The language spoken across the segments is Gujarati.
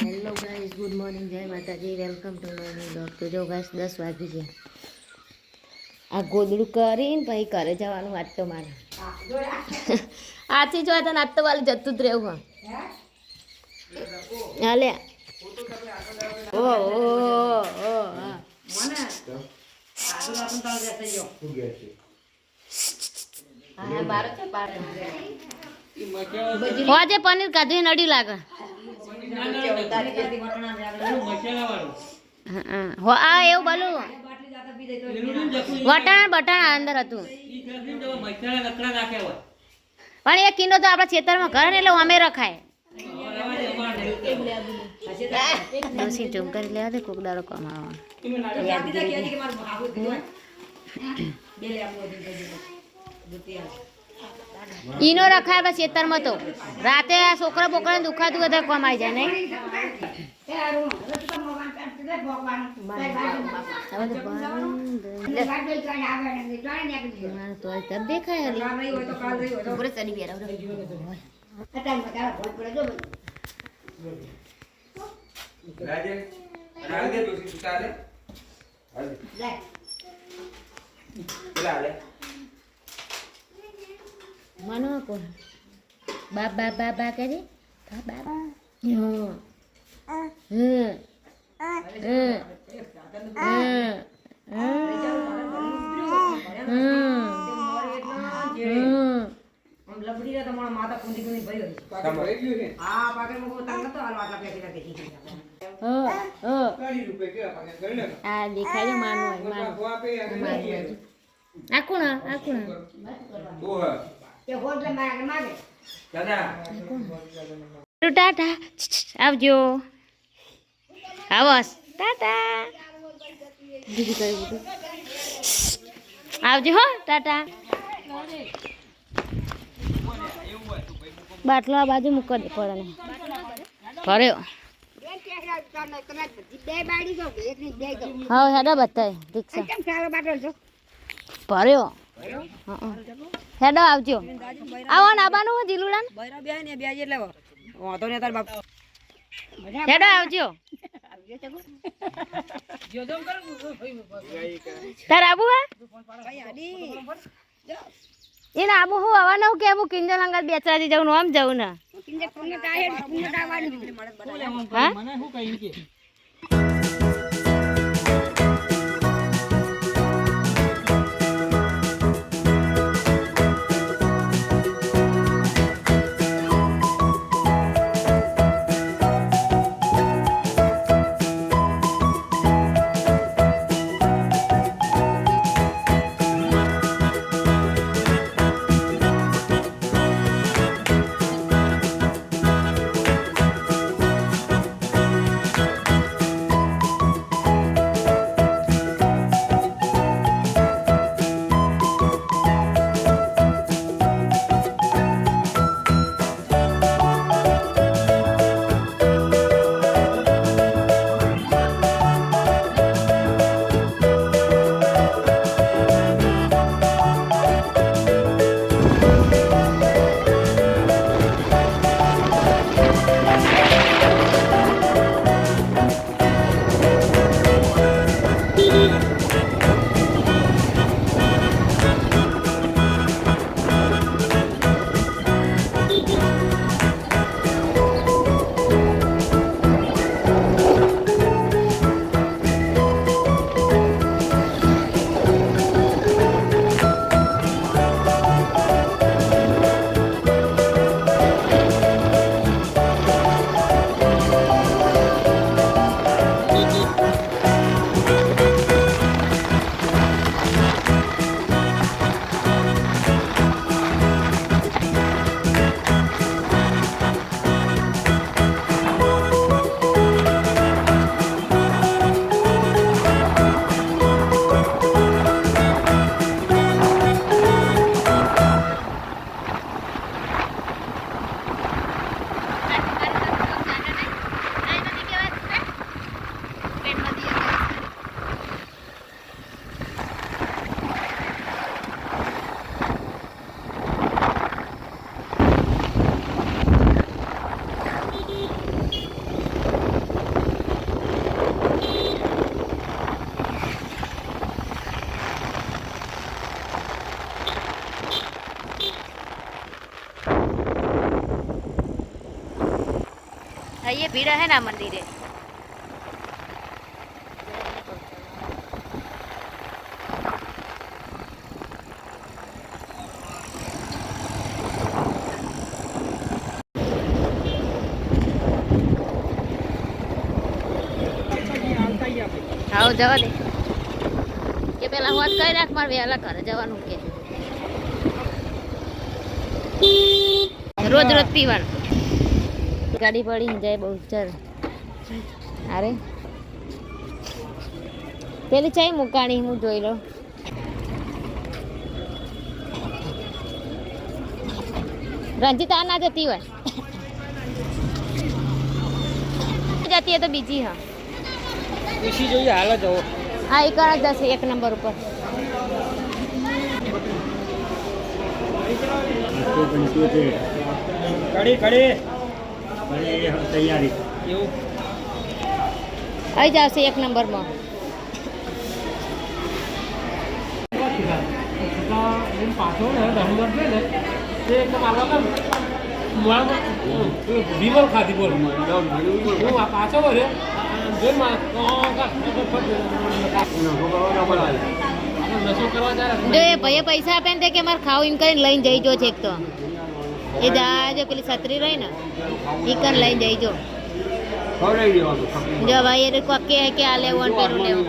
હેલો ગાઈઝ, ગુડ મોર્નિંગ, જય માતાજી, welcome to my new blog. તો જો ગાઈઝ 10 વાગી છે. આ ગોદડું કરીને પછી ઘરે જવાનું આજ તો મારે આથી જો તો આજ તો વાલું જતું જ રહેવું હા લે ઓ આજે પનીર કાઢી નડી લાગે આ એવું બોલું વટાણા બટાણા અંદર હતું પણ એક કિલો તો આપણા ખેતરમાં ઘર ને એટલે અમે રખાય દોસી ચૂમ કરી લેવા દે કોક દાડો કમાવા ઈનો રખાય બસ ખેતરમાં તો રાતે છોકરા બોકરાને દુખાતું વધારે કમાઈ જાય નહીં દેખાય માનો કોણ બાપ બાપ બાપ બા કરે બાપ આ દેખાય માનું આખું ટાટા આવજો આવસ ટાટા આવજો હો ટાટા બાટલો આ બાજુ મૂકો દે પડે ને ભર્યો હા હેડો બતાય રિક્ષા ભર્યો હેડો આવજો આવો ને આબાનું હું જીલુડા હેડો આવજો તાર આબુ હે એને આબુ હું આવવાનું કે આબુ કિંજલ અંગત બેચરાજી જવું આમ જવું ને હા ये भीड़ है ना मंदिर है। हाँ जवा दे ये पेला વાત કઈ રાખ માર વેલા ઘરે જવાનું કે રોજ રોજ પીવાનું ગાડી પડી જાય બહુ ચર અરે પેલી ચાઈ મુકાણી હું જોઈ લો રંજીત આ ના જતી હોય જતી है तो બીજી હા इसी जो ये हालत हो हाँ एक और जैसे एक नंबर ऊपर कड़ी कड़ी तैयारी आई जाओ से एक नंबर में विमल खाती बोल पाछो बोले જો એ ભાઈએ પૈસા આપે ને કે મારે ખાવું એમ કરીને લઈને જઈજો છે એક તો એ જાજો પેલી છત્રી રહી ને એ કરીને લઈને જઈજો જો ભાઈ એ કોઈ કે આ લેવું અને પેલું લેવું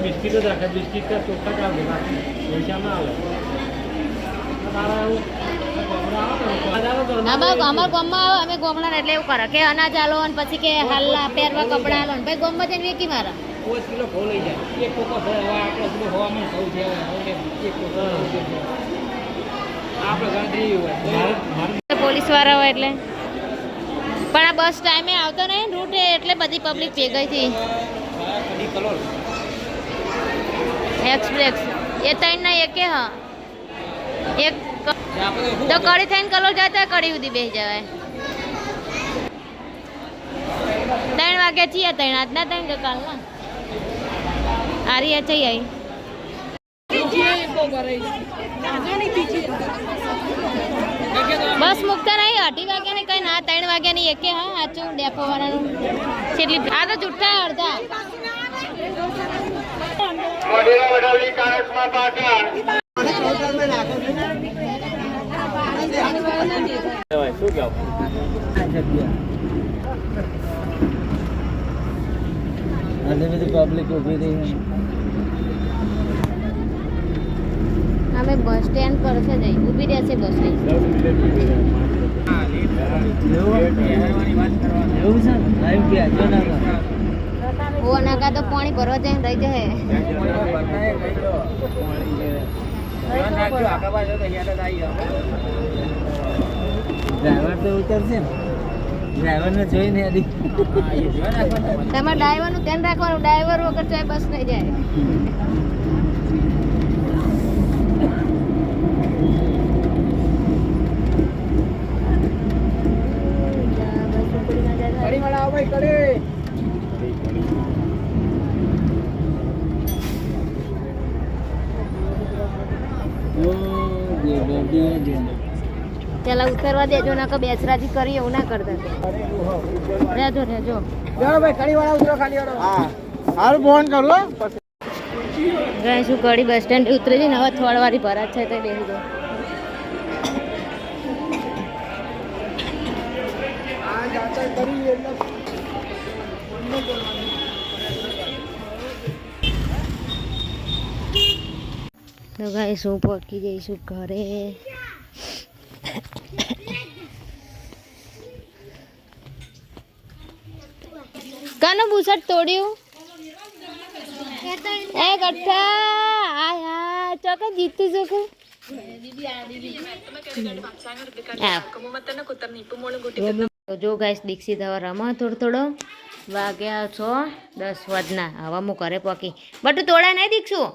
બિસ્કીટો રાખે બિસ્કીટ ચોખ્ખા કામ પૈસા ના આવે અમારા ગામમાં આવે અમે ગોમડા એટલે એવું કરે કે અનાજ આલો અને પછી કે હાલલા પહેરવા કપડા આલો ને ભાઈ ગામમાં જઈને વેકી મારા 5 કિલો ઘઉં લઈ જાય એક ટોકો આપણે હવામાન સૌ છે એક ટોકો આપણે ગાડી હોય પોલીસ વાળા હોય એટલે પણ આ બસ ટાઈમે આવતો નહીં રૂટ એટલે બધી પબ્લિક ભેગી હતી એક્સપ્રેસ એ ત્રણ ના એકે હા એક તો કડી થઈને કલોલ જાય તો કડી સુધી બેસી જવાય 3 વાગે છીએ 3 આજના 3 કે કાલના આરી છે આઈ બસ મુકતા નહીં 8 વાગ્યા ની કઈ ના 3 વાગ્યા ની એકે હા સાચું ડેપો વાળાનું કેટલી આ તો જુઠ્ઠા અડધા પબ્લિક ઉભી રહી અમે બસ સ્ટેન્ડ પર છે જઈ ઊભી રહેશે બસ ઓ નાકા તો પાણી ભરવા જઈને રહી જાય ડ્રાઈવર તો ઉતરશે ને ડ્રાઈવર ને જોઈને તમારે ડ્રાઈવર નું ધ્યાન રાખવાનું ડ્રાઈવર વગર ચાहे બસ નહીં જાય કડી વાળા આવો ભાઈ કડી પેલા ઉતરવા દેજો ના કે બેસરાજી કરી એવું ના કરતા રેજો રેજો ભાઈ કડી વાળા ઉતરો ખાલી વાળો હા હારું ફોન કર લો ગાય શું કડી બસ સ્ટેન્ડ ઉતરે છે ને હવે થોડવારી ભરાત છે તો બેસી દો તો ગાય શું પકી જઈશું ઘરે કાનો બુસટ તોડ્યું એ ગઠ્ઠા આયા ચોકે જીતી જોકે જો ગાઈસ દીક્ષિત હવે રમા થોડો વાગ્યા 6:10 વાજના હવે હું ઘરે પકી બટુ તોડા નહીં દીક્ષું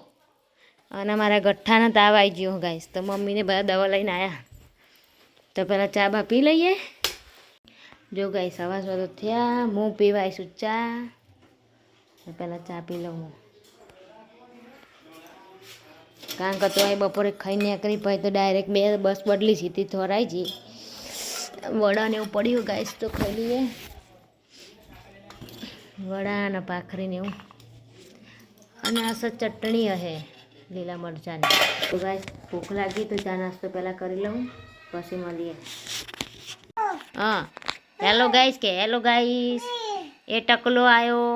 અને મારા ગઠ્ઠાનો તાવ આવી ગયો ગાઈસ તો મમ્મીને બધા દવા લઈને આવ્યા તો પહેલાં ચા બા પી લઈએ જો ગાઈસ અવાજ બધો થયા હું પીવા આવીશું ચા પહેલાં ચા પી લઉં કારણ કે તો એ બપોરે ખાઈને નીકળી પછી તો ડાયરેક્ટ બે બસ બદલી સીધી થોરાઈ જઈ વડા ને એવું પડ્યું ગાઈસ તો ખાઈ લઈએ વડા અને ભાખરી ને એવું અને આ ચટણી હશે લીલા મરચાંની તો ગાઈસ ભૂખ લાગી તો ચા નાસ્તો પહેલાં કરી લઉં પછી મળીએ હા હેલો ગાઈસ કે હેલો ગાઈસ એ ટકલો આવ્યો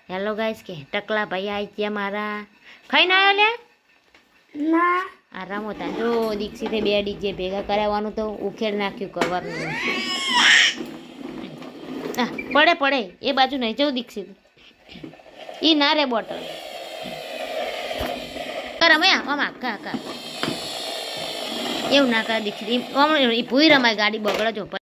હેલો ગાઈસ કે ટકલા ભાઈ આવી ગયા મારા ખાઈને આવ્યો લે ના આરામ હતા જો દીક્ષિતે 2 ડીજે ભેગા કરાવવાનું તો ઉખેડ નાખ્યું કવરનું પડે પડે એ બાજુ નહીં જવું દીક્ષિત એ ના રે બોટલ રમ્યા આમાં કા એવું ના કરે દીક્ષિત ભૂઈ રમાય ગાડી બગડે જો